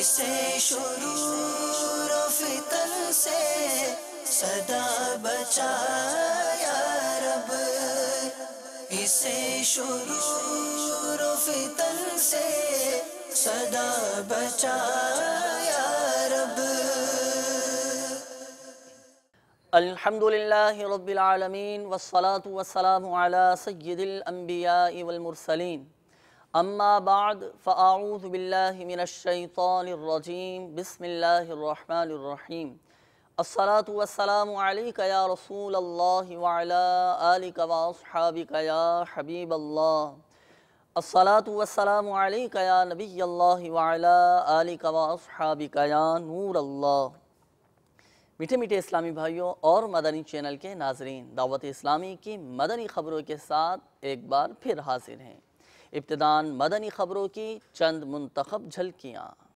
اسے شرور و فتن سے صدا بچا یا رب، اسے شرور و فتن سے صدا بچا یا رب۔ الحمدللہ رب العالمین والصلاة والسلام علی سید الانبیاء والمرسلین، اما بعد فاعوذ باللہ من الشیطان الرجیم، بسم اللہ الرحمن الرحیم۔ الصلاة والسلام علیک یا رسول اللہ وعلی آلک واصحابک یا حبیب اللہ۔ الصلاة والسلام علیک یا نبی اللہ وعلی آلک واصحابک یا نور اللہ۔ میٹھے میٹھے اسلامی بھائیوں اور مدنی چینل کے ناظرین، دعوت اسلامی کی مدنی خبروں کے ساتھ ایک بار پھر حاضر ہیں۔ ابتداً مدنی خبروں کی چند منتخب جھلکیاں۔